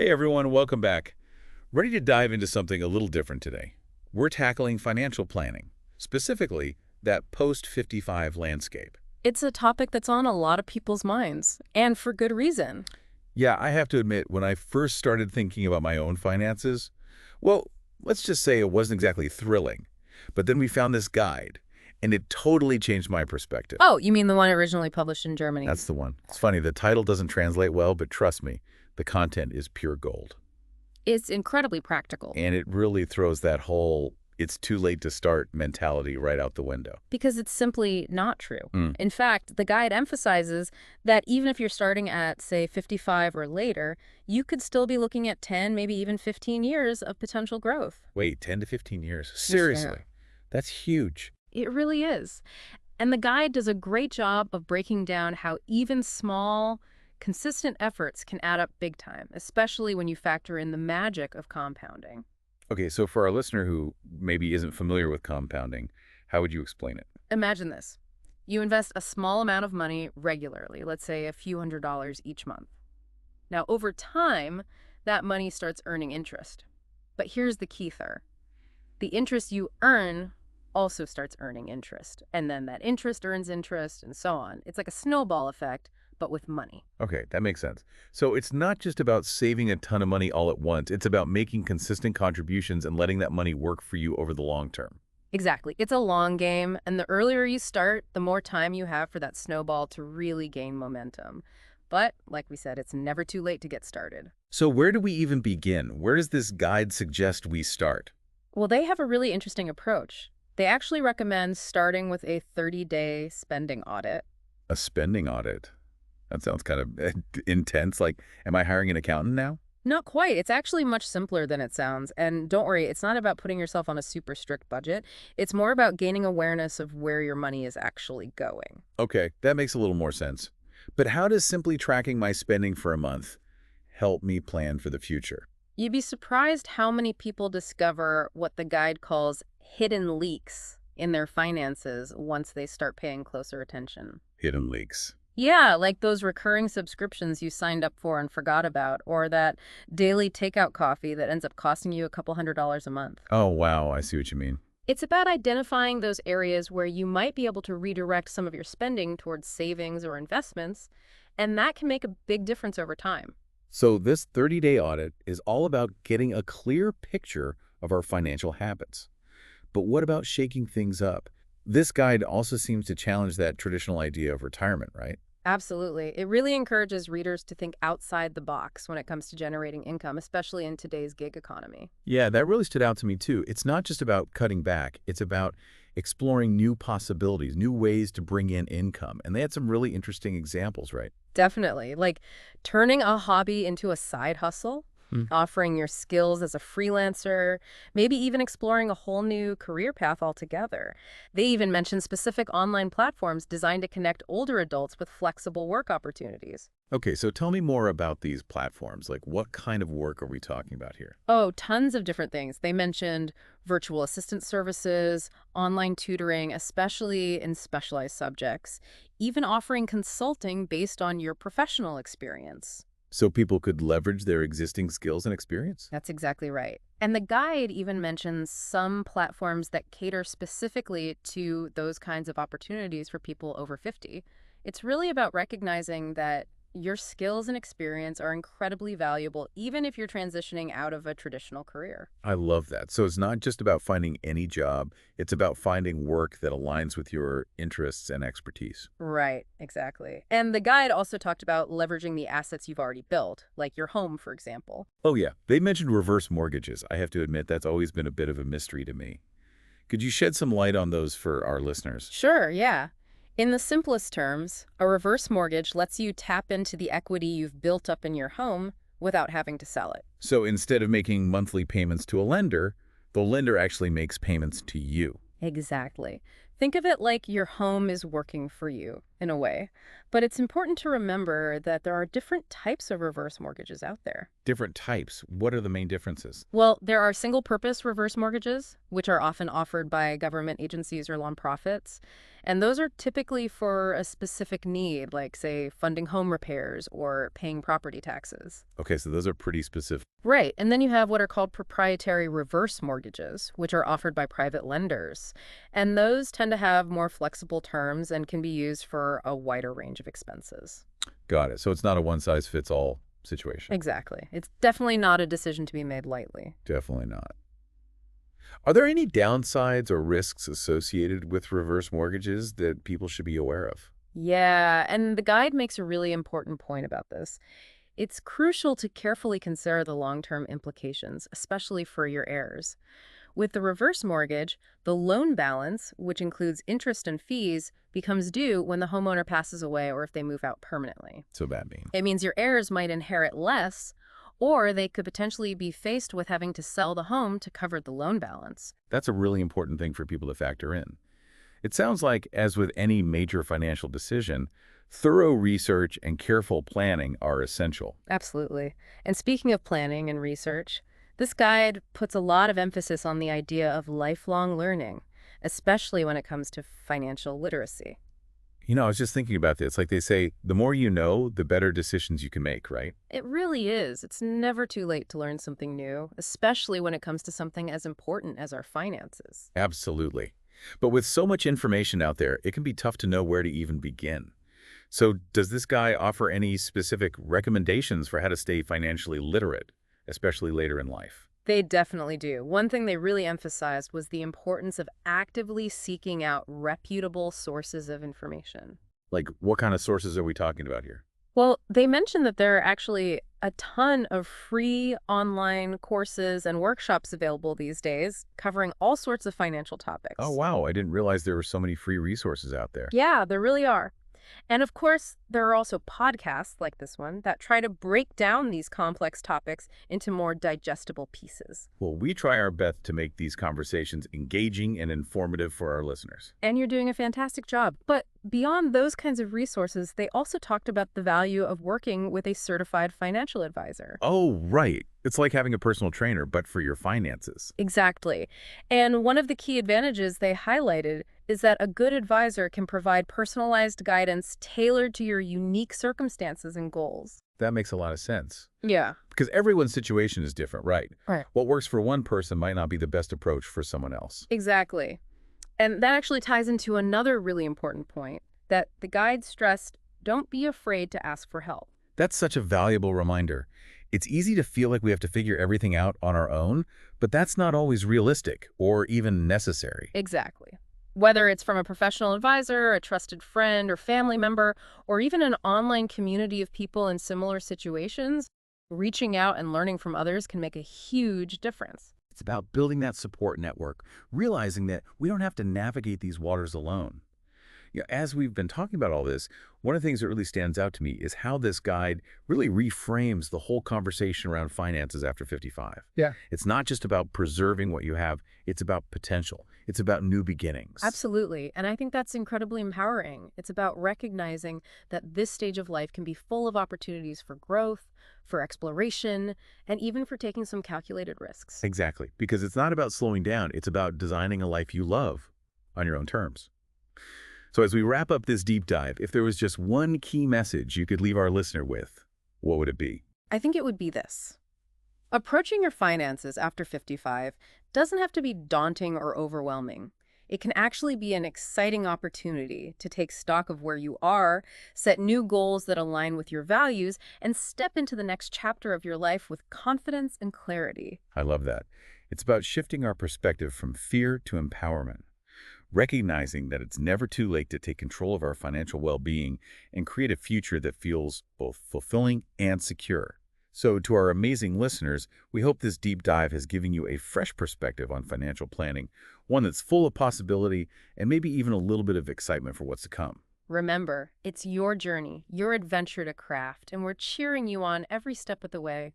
Hey everyone, welcome back. Ready to dive into something a little different today. We're tackling financial planning, specifically that post-55 landscape. It's a topic that's on a lot of people's minds, and for good reason. Yeah, I have to admit, when I first started thinking about my own finances, well, let's just say it wasn't exactly thrilling. But then we found this guide, and it totally changed my perspective. Oh, you mean the one originally published in Germany? That's the one. It's funny, the title doesn't translate well, but trust me, the content is pure gold. It's incredibly practical And it really throws that whole it's too late to start mentality right out the window. because it's simply not true. Mm. In fact, the guide emphasizes that even if you're starting at, say, 55 or later, you could still be looking at 10, maybe even 15 years of potential growth. Wait, 10 to 15 years? Seriously? Yeah. That's huge. It really is. And the guide does a great job of breaking down how even small, consistent efforts can add up big time, especially when you factor in the magic of compounding. Okay, so for our listener who maybe isn't familiar with compounding, how would you explain it? Imagine this. You invest a small amount of money regularly, let's say a few $100s each month. Now, over time, that money starts earning interest. But here's the key there. The interest you earn also starts earning interest. And then that interest earns interest and so on. It's like a snowball effect, but with money. Okay, that makes sense. So it's not just about saving a ton of money all at once. It's about making consistent contributions and letting that money work for you over the long term. Exactly. It's a long game, and the earlier you start, the more time you have for that snowball to really gain momentum. But, like we said, it's never too late to get started. So where do we even begin? Where does this guide suggest we start? Well, they have a really interesting approach. They actually recommend starting with a 30-day spending audit. A spending audit. That sounds kind of intense. Like, am I hiring an accountant now? Not quite. It's actually much simpler than it sounds. And don't worry, it's not about putting yourself on a super strict budget. It's more about gaining awareness of where your money is actually going. Okay, that makes a little more sense. But how does simply tracking my spending for a month help me plan for the future? You'd be surprised how many people discover what the guide calls hidden leaks in their finances once they start paying closer attention. Hidden leaks. Yeah, like those recurring subscriptions you signed up for and forgot about, or that daily takeout coffee that ends up costing you a couple $100s a month. Oh, wow, I see what you mean. It's about identifying those areas where you might be able to redirect some of your spending towards savings or investments, and that can make a big difference over time. So this 30-day audit is all about getting a clear picture of our financial habits. But what about shaking things up? This guide also seems to challenge that traditional idea of retirement, right? Absolutely. It really encourages readers to think outside the box when it comes to generating income, especially in today's gig economy. Yeah, that really stood out to me too. It's not just about cutting back. It's about exploring new possibilities, new ways to bring in income. And they had some really interesting examples, right? Definitely. Like turning a hobby into a side hustle, offering your skills as a freelancer, maybe even exploring a whole new career path altogether. They even mention specific online platforms designed to connect older adults with flexible work opportunities. Okay, so tell me more about these platforms. Like, what kind of work are we talking about here? Oh, tons of different things. They mentioned virtual assistant services, online tutoring, especially in specialized subjects, even offering consulting based on your professional experience. So people could leverage their existing skills and experience? That's exactly right. And the guide even mentions some platforms that cater specifically to those kinds of opportunities for people over 50. It's really about recognizing that your skills and experience are incredibly valuable, even if you're transitioning out of a traditional career. I love that. So it's not just about finding any job, it's about finding work that aligns with your interests and expertise. Right, exactly. And the guide also talked about leveraging the assets you've already built, like your home, for example. Oh yeah, they mentioned reverse mortgages. I have to admit that's always been a bit of a mystery to me. Could you shed some light on those for our listeners? Sure, yeah. In the simplest terms, a reverse mortgage lets you tap into the equity you've built up in your home without having to sell it. So instead of making monthly payments to a lender, the lender actually makes payments to you. Exactly. Think of it like your home is working for you, in a way. But it's important to remember that there are different types of reverse mortgages out there. Different types. What are the main differences? Well, there are single-purpose reverse mortgages, which are often offered by government agencies or nonprofits. And those are typically for a specific need, like, say, funding home repairs or paying property taxes. Okay, so those are pretty specific. Right. And then you have what are called proprietary reverse mortgages, which are offered by private lenders. And those tend to have more flexible terms and can be used for a wider range of expenses. Got it. So it's not a one-size-fits-all situation. Exactly. It's definitely not a decision to be made lightly. Definitely not. Are there any downsides or risks associated with reverse mortgages that people should be aware of? Yeah, and the guide makes a really important point about this. It's crucial to carefully consider the long-term implications, especially for your heirs. With the reverse mortgage, the loan balance, which includes interest and fees, becomes due when the homeowner passes away or if they move out permanently. So that means. It means your heirs might inherit less, or they could potentially be faced with having to sell the home to cover the loan balance. That's a really important thing for people to factor in. It sounds like, as with any major financial decision, thorough research and careful planning are essential. Absolutely. And speaking of planning and research, this guide puts a lot of emphasis on the idea of lifelong learning, especially when it comes to financial literacy. You know, I was just thinking about this. Like they say, the more you know, the better decisions you can make, right? It really is. It's never too late to learn something new, especially when it comes to something as important as our finances. Absolutely. But with so much information out there, it can be tough to know where to even begin. So does this guy offer any specific recommendations for how to stay financially literate, especially later in life? They definitely do. One thing they really emphasized was the importance of actively seeking out reputable sources of information. Like, what kind of sources are we talking about here? Well, they mentioned that there are actually a ton of free online courses and workshops available these days covering all sorts of financial topics. Oh, wow. I didn't realize there were so many free resources out there. Yeah, there really are. And of course, there are also podcasts like this one that try to break down these complex topics into more digestible pieces. Well, we try our best to make these conversations engaging and informative for our listeners. And you're doing a fantastic job. But beyond those kinds of resources, they also talked about the value of working with a certified financial advisor. Oh, right. It's like having a personal trainer, but for your finances. Exactly. And one of the key advantages they highlighted is that a good advisor can provide personalized guidance tailored to your unique circumstances and goals. That makes a lot of sense. Yeah. Because everyone's situation is different, right? Right. What works for one person might not be the best approach for someone else. Exactly. And that actually ties into another really important point that the guide stressed: don't be afraid to ask for help. That's such a valuable reminder. It's easy to feel like we have to figure everything out on our own, but that's not always realistic or even necessary. Exactly. Whether it's from a professional advisor, a trusted friend or family member, or even an online community of people in similar situations, reaching out and learning from others can make a huge difference. It's about building that support network, realizing that we don't have to navigate these waters alone. As we've been talking about all this, one of the things that really stands out to me is how this guide really reframes the whole conversation around finances after 55. Yeah. It's not just about preserving what you have, it's about potential. It's about new beginnings. Absolutely. And I think that's incredibly empowering. It's about recognizing that this stage of life can be full of opportunities for growth, for exploration, and even for taking some calculated risks. Exactly. Because it's not about slowing down, it's about designing a life you love on your own terms. So as we wrap up this deep dive, if there was just one key message you could leave our listener with, what would it be? I think it would be this. Approaching your finances after 55 doesn't have to be daunting or overwhelming. It can actually be an exciting opportunity to take stock of where you are, set new goals that align with your values, and step into the next chapter of your life with confidence and clarity. I love that. It's about shifting our perspective from fear to empowerment, recognizing that it's never too late to take control of our financial well-being and create a future that feels both fulfilling and secure. So to our amazing listeners, we hope this deep dive has given you a fresh perspective on financial planning, one that's full of possibility and maybe even a little bit of excitement for what's to come. Remember, it's your journey, your adventure to craft, and we're cheering you on every step of the way.